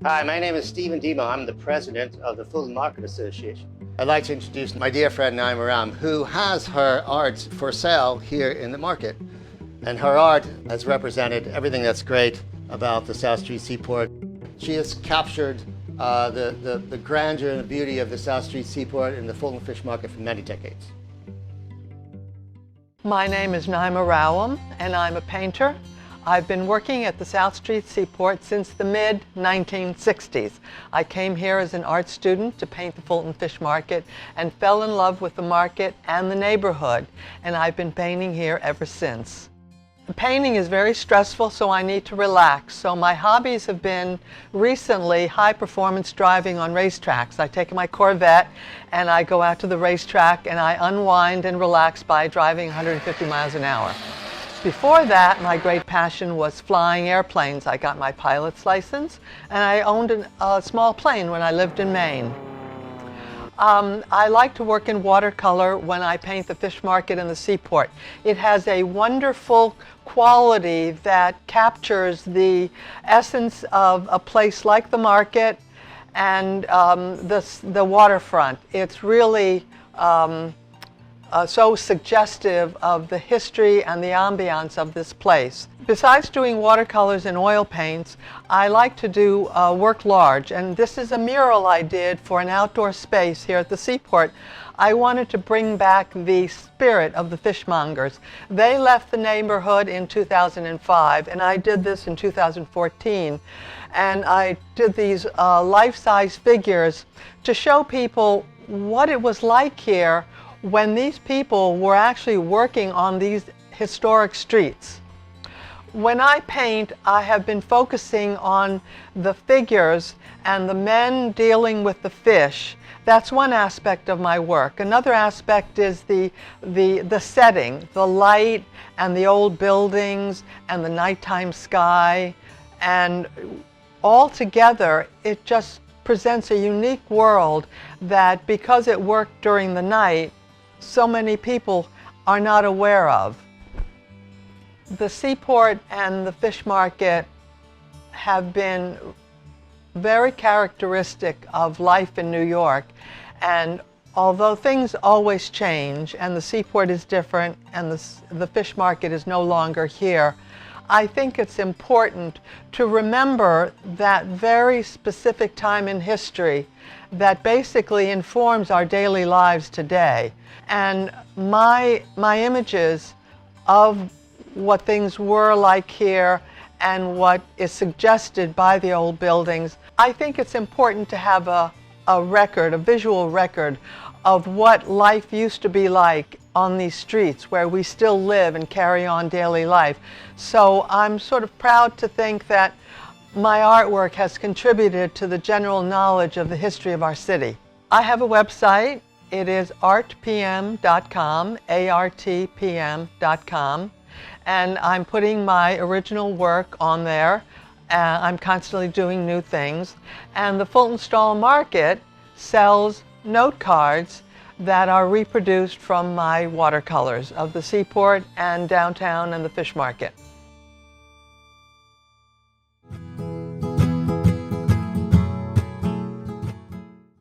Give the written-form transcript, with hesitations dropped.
Hi, my name is Stephen Demo. I'm the president of the Fulton Market Association. I'd like to introduce my dear friend Naima, who has her art for sale here in the market. And her art has represented everything that's great about the South Street Seaport. She has captured the grandeur and the beauty of the South Street Seaport and the Fulton Fish Market for many decades. My name is Naima Rauam, and I'm a painter. I've been working at the South Street Seaport since the mid-1960s. I came here as an art student to paint the Fulton Fish Market and fell in love with the market and the neighborhood, and I've been painting here ever since. Painting is very stressful, so I need to relax. So my hobbies have been recently high-performance driving on racetracks. I take my Corvette and I go out to the racetrack and I unwind and relax by driving 150 miles an hour. Before that, my great passion was flying airplanes. I got my pilot's license and I owned a small plane when I lived in Maine. I like to work in watercolor when I paint the fish market and the seaport. It has a wonderful quality that captures the essence of a place like the market and the waterfront. It's really so suggestive of the history and the ambiance of this place. Besides doing watercolors and oil paints, I like to do work large, and this is a mural I did for an outdoor space here at the Seaport. I wanted to bring back the spirit of the fishmongers. They left the neighborhood in 2005, and I did this in 2014. And I did these life-size figures to show people what it was like here when these people were actually working on these historic streets. When I paint, I have been focusing on the figures and the men dealing with the fish. That's one aspect of my work. Another aspect is the setting, the light and the old buildings and the nighttime sky. And all together, it just presents a unique world that, because it worked during the night, so many people are not aware of. The Seaport and the fish market have been very characteristic of life in New York, and although things always change and the Seaport is different and the fish market is no longer here, I think it's important to remember that very specific time in history that basically informs our daily lives today. And my images of what things were like here and what is suggested by the old buildings, I think it's important to have a visual record of what life used to be like on these streets where we still live and carry on daily life. So I'm sort of proud to think that my artwork has contributed to the general knowledge of the history of our city. I have a website. It is artpm.com, artpm.com, and I'm putting my original work on there. I'm constantly doing new things. And the Fulton Stall Market sells note cards that are reproduced from my watercolors of the Seaport and downtown and the fish market.